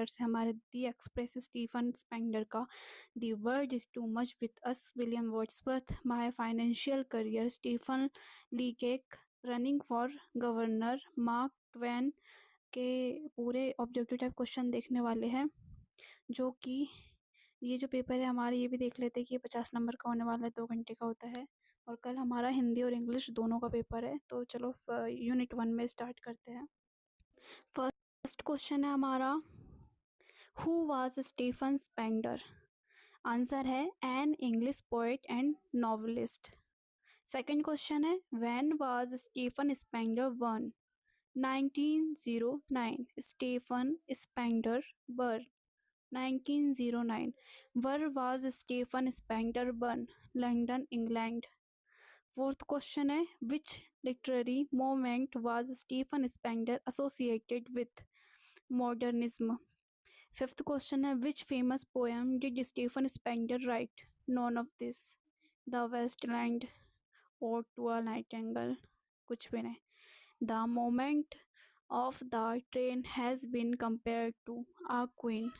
से हमारे the express Stephen Spender का the world is too much with us William Wordsworth my financial career Stephen Leacock running for governor Mark Twain के पूरे objective type question देखने वाले हैं, जो कि ये जो पेपर है हमारे ये भी देख लेते हैं कि ये 50 नंबर का होने वाला है, 2 घंटे का होता है। और कल हमारा हिंदी और इंग्लिश दोनों का पेपर है। तो चलो यूनिट 1 में स्टार्ट करते हैं। फर्स्ट क्वेश्चन है हमारा, who was Stephen Spender? Answer है an English poet and novelist. Second question है, when was Stephen Spender born? 1909 Stephen Spender born 1909। Where was Stephen Spender born? London, England. Fourth question है, which literary movement was Stephen Spender associated with? Modernism. Fifth question है, which famous poem did Stephen Spender write? None of this. The Westland, Ode to a Nightingale. कुछ भी नहीं. The movement of the train has been compared to a queen.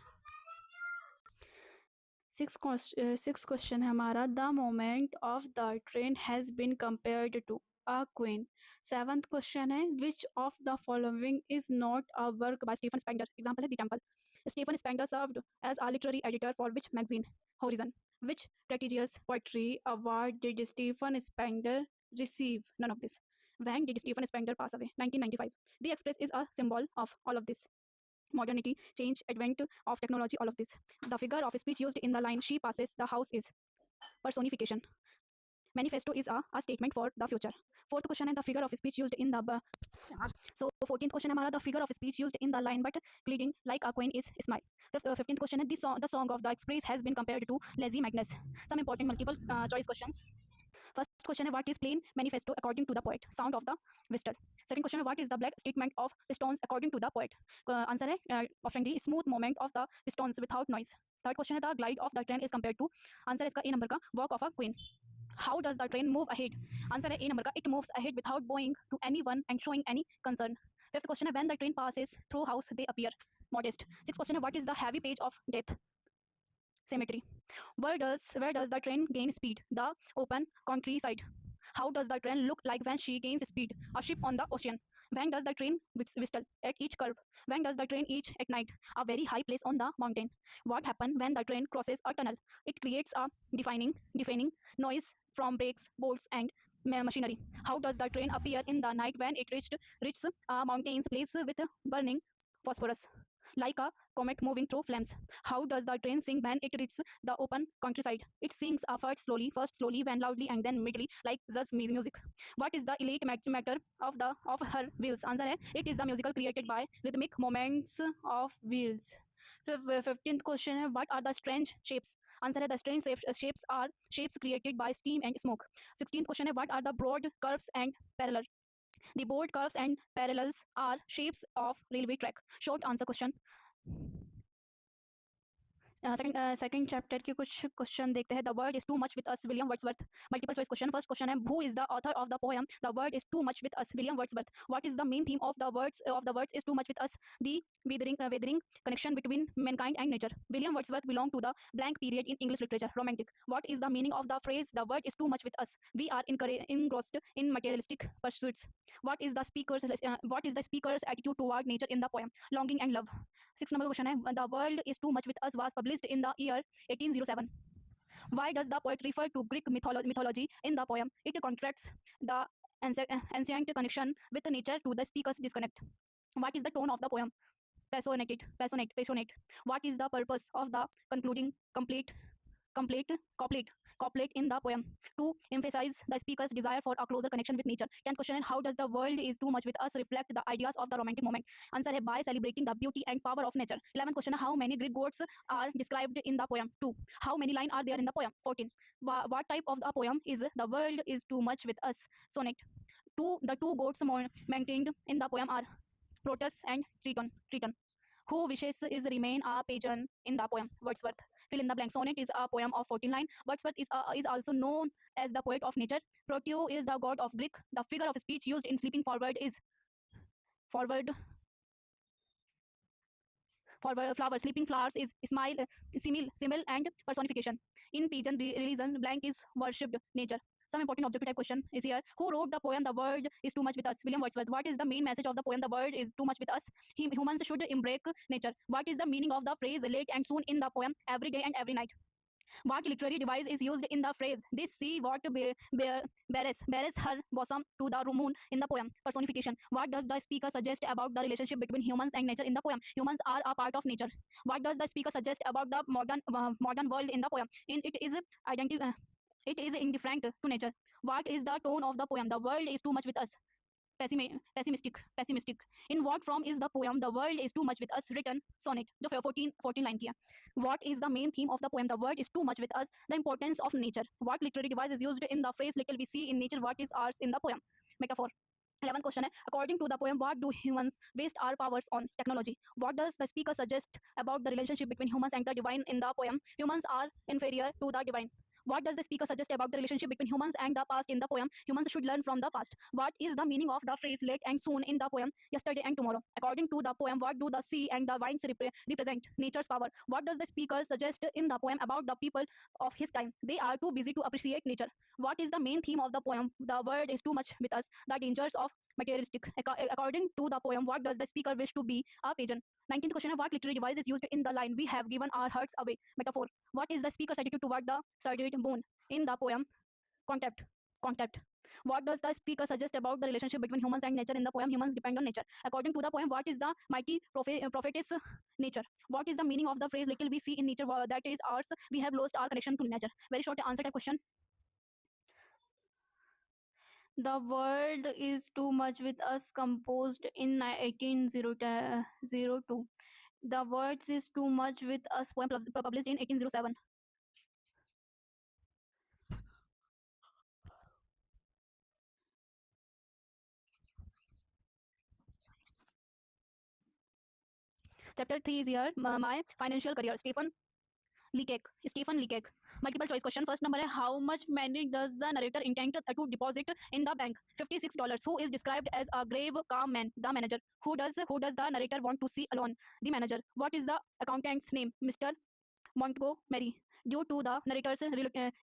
Six question है हमारा, the moment of the train has been compared to a queen. Seventh question है, which of the following is not a work by Stephen Spender? Example है the temple. Stephen Spender served as a literary editor for which magazine? Horizon. Which prestigious poetry award did Stephen Spender receive? None of this. When did Stephen Spender pass away? 1995. The Express is a symbol of all of this. Modernity, change, advent of technology, all of this. The figure of speech used in the line she passes the house is personification. Manifesto is a statement for the future. Fourth question है, the figure of speech used in the 14th question है हमारा, the figure of speech used in the line but gliding like a queen is smile. 15th question है, the song of the Express has been compared to lazy madness. Some important multiple choice questions. First question है, what is plain manifesto according to the poet? Sound of the whistle. Second question है, what is the black statement of pistons according to the poet? Answer है option D, smooth movement of the pistons without noise. Third question है, the glide of the train is compared to? Answer है इसका A number का, walk of a queen. How does the train move ahead? Answer है A number का, it moves ahead without bowing to anyone and showing any concern. Fifth question है, when the train passes through house they appear modest. Sixth question है, what is the heavy page of death? Cemetery. Where does the train gain speed? The open countryside. How does the train look like when she gains speed? A ship on the ocean. When does the train whistle? At each curve. When does the train eat at night? A very high place on the mountain. What happens when the train crosses a tunnel? It creates a deafening noise from brakes, bolts, and machinery. How does the train appear in the night when it reaches a mountain's place with burning phosphorus? Like a comet moving through flames. How does the train sing when it reaches the open countryside? It sings first slowly, then loudly, and then midly, like jazz music. What is the elite matter of her wheels? Answer है, it is the musical created by rhythmic movements of wheels. 15th question है, what are the strange shapes? Answer है, the strange shapes are shapes created by steam and smoke. 16th question है, what are the broad curves and parallel? The board curves and parallels are shapes of railway track. Short answer question. Second chapter के कुछ question देखते हैं. The word is too much with us, William Wordsworth. Multiple choice question. First question है, who is the author of the poem the word is too much with us, William Wordsworth? What is the main theme of the words is too much with us? The weathering connection between mankind and nature. William Wordsworth belonged to the blank period in English literature, romantic. What is the meaning of the phrase the word is too much with us? We are engrossed in materialistic pursuits. What is the speaker's attitude toward nature in the poem? Longing and love. 6 number question है, the world is too much with us was published in the year 1807. Why does the poet refer to Greek mythology in the poem? It contracts the ancient connection with nature to the speaker's disconnect. What is the tone of the poem? Passionate. What is the purpose of the concluding couplet in the poem? To emphasize the speaker's desire for a closer connection with nature. 10th question is, how does the world is too much with us reflect the ideas of the romantic moment? Answer है, by celebrating the beauty and power of nature. 11th question is, how many Greek gods are described in the poem? 2. How many lines are there in the poem? 14. What type of the poem is the world is too much with us? Sonnet. The two gods maintained in the poem are Proteus and Triton. Who wishes is remain a pagan in the poem? Wordsworth. Fill in the blank. Sonnet is a poem of 14 lines. Wordsworth is also known as the poet of nature. Proteus is the god of Greek. The figure of speech used in sleeping forward is forward Flower, sleeping flowers is smile, simile, and personification. In Pigeon religion, blank is worshipped nature. Some important objective type question is here. Who wrote the poem The World is Too Much with Us? William Wordsworth. What is the main message of the poem The World is Too Much with Us? Humans should embrace nature. What is the meaning of the phrase late and soon in the poem Every Day and Every Night? What literary device is used in the phrase this sea what bears her bosom to the moon in the poem? Personification. What does the speaker suggest about the relationship between humans and nature in the poem? Humans are a part of nature. What does the speaker suggest about the modern world in the poem? It is indifferent to nature. What is the tone of the poem? The world is too much with us. Pessimistic. In what form is the poem The World is Too Much with Us written? Sonnet. जो 14 line किया. What is the main theme of the poem The World is Too Much with Us? The importance of nature. What literary device is used in the phrase little we see in nature? What is ours in the poem? Metaphor. 11th question है, according to the poem, what do humans waste our powers on? Technology. What does the speaker suggest about the relationship between humans and the divine in the poem? Humans are inferior to the divine. What does the speaker suggest about the relationship between humans and the past in the poem? Humans should learn from the past. What is the meaning of the phrase late and soon in the poem yesterday and tomorrow? According to the poem, what do the sea and the vines represent? Nature's power. What does the speaker suggest in the poem about the people of his time? They are too busy to appreciate nature. What is the main theme of the poem? The world is too much with us. The dangers of materialistic. According to the poem, what does the speaker wish to be? A pigeon. 19th question, what literary device is used in the line we have given our hearts away? Metaphor. What is the speaker's attitude toward the sordid moon in the poem? Contact. What does the speaker suggest about the relationship between humans and nature in the poem? Humans depend on nature. According to the poem, what is the mighty prophetess nature? What is the meaning of the phrase little we see in nature that is ours? We have lost our connection to nature. Very short answer to question. The World is Too Much with Us, composed in 1802. The World is Too Much with Us, poem published in 1807. Chapter 3 is here, my financial career. Stephen Leakek. Multiple choice question. First number है, how much money does the narrator intend to deposit in the bank? $56. Who is described as a grave, calm man? The manager. Who does the narrator want to see alone? The manager. What is the accountant's name? Mr. Montgomery. Due to the narrator's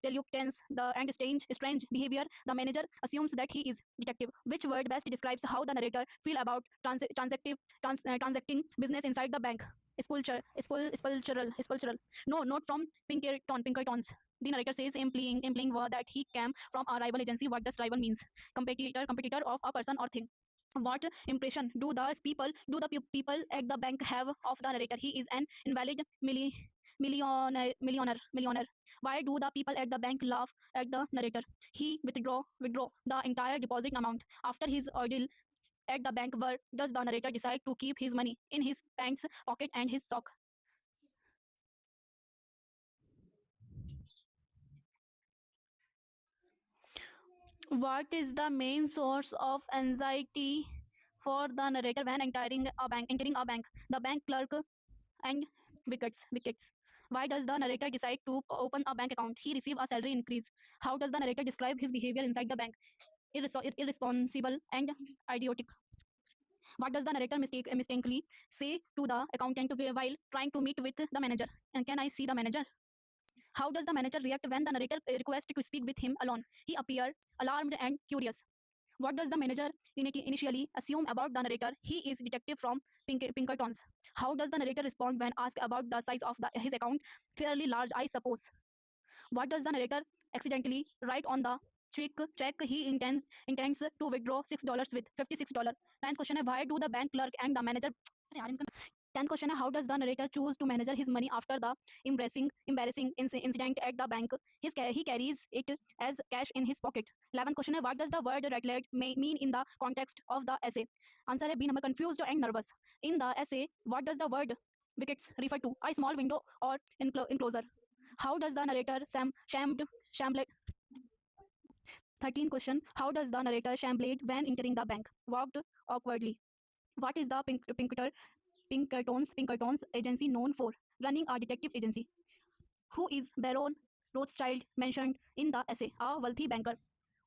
reluctance and strange behavior, the manager assumes that he is detective. Which word best describes how the narrator feel about transacting business inside the bank? Spultural. No, not from Pinkertons. The narrator says implying that he came from a rival agency. What does rival means? Competitor of a person or thing. What impression do the people at the bank have of the narrator? He is an invalid millionaire. Why do the people at the bank laugh at the narrator? He withdraw the entire deposit amount after his ordeal at the bank. Where does the narrator decide to keep his money? In his pants pocket and his sock. What is the main source of anxiety for the narrator when entering a bank? The bank clerk and wickets. Why does the narrator decide to open a bank account? He receives a salary increase. How does the narrator describe his behavior inside the bank? Irresponsible and idiotic. What does the narrator mistakenly say to the accountant while trying to meet with the manager? And can I see the manager? How does the manager react when the narrator requests to speak with him alone? He appears alarmed and curious. What does the manager initially assume about the narrator? He is detective from Pinkertons. How does the narrator respond when asked about the size of his account? Fairly large, I suppose. What does the narrator accidentally write on the check he intends to withdraw $6 with $56? Ninth question है, why do the bank clerk and the manager 10th question है, how does the narrator choose to manage his money after the embarrassing incident at the bank? He carries it as cash in his pocket. 11th question है, what does the word rattled mean in the context of the essay? Answer है B number, confused and nervous. In the essay, what does the word wickets refer to? A small window or enclosure? How does the narrator shambled? 13th question, how does the narrator shambled when entering the bank? Walked awkwardly. What is the Pinkertons agency known for? Running a detective agency. Who is Baron Rothschild mentioned in the essay? A wealthy banker.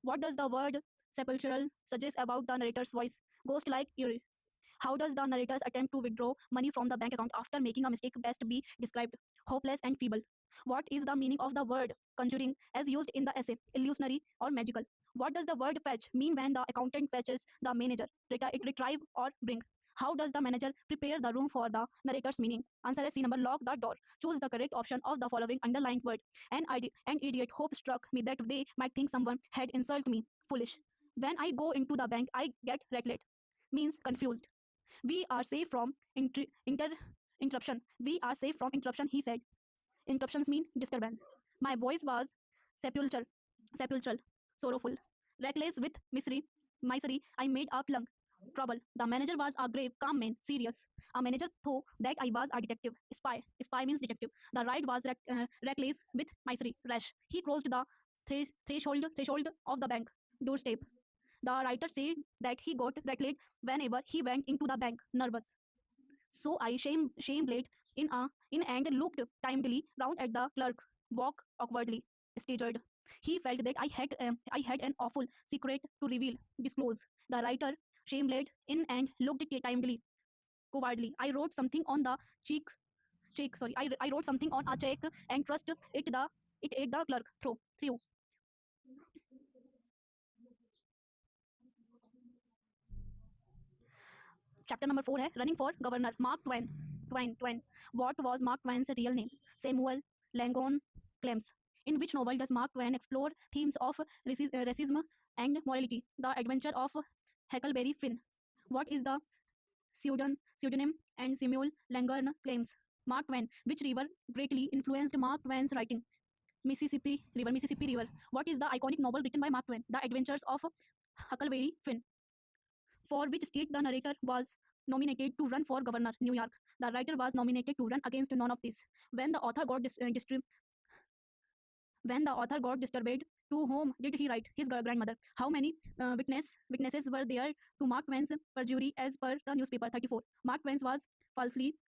What does the word sepulchral suggest about the narrator's voice? Ghost-like eerie. How does the narrator's attempt to withdraw money from the bank account after making a mistake best be described? Hopeless and feeble. What is the meaning of the word conjuring as used in the essay? Illusionary or magical? What does the word fetch mean when the accountant fetches the manager? Retrieve or bring? How does the manager prepare the room for the narrator's meaning? Answer is C number, lock the door. Choose the correct option of the following underlined word. An idiot. Hope struck me that they might think someone had insulted me. Foolish. When I go into the bank, I get reckless. Means confused. We are safe from interruption. We are safe from interruption, he said. Interruptions mean disturbance. My voice was sepulchral, sorrowful, reckless with misery. I made up lung. Trouble. The manager was a grave, calm man, serious. A manager thought that I was a detective, spy. Spy means detective. The ride was reckless with misery, rash. He crossed the threshold of the bank doorstep. The writer said that he got reckless whenever he went into the bank, nervous. So I shambled in and looked timidly round at the clerk, walk awkwardly, staggered. He felt that I had an awful secret to disclose. The writer shambled in and looked timidly, cowardly. I wrote something on the cheek. Sorry, I wrote something on a check and thrust it at the clerk through. Chapter number 4 है running for governor Mark Twain What was Mark Twain's real name? Samuel Langdon Clems. In which novel does Mark Twain explore themes of racism and morality? The Adventure of Huckleberry Finn. What is the pseudonym and Samuel Langdon claims? Mark Twain. Which river greatly influenced Mark Twain's writing? Mississippi River. What is the iconic novel written by Mark Twain? The Adventures of Huckleberry Finn. For which state the narrator was nominated to run for governor? New York. The writer was nominated to run against none of this. When the author got disturbed, to whom did he write? His grandmother. How many witnesses were there to Mark Twain's perjury as per the newspaper? 34. Mark Twain was falsely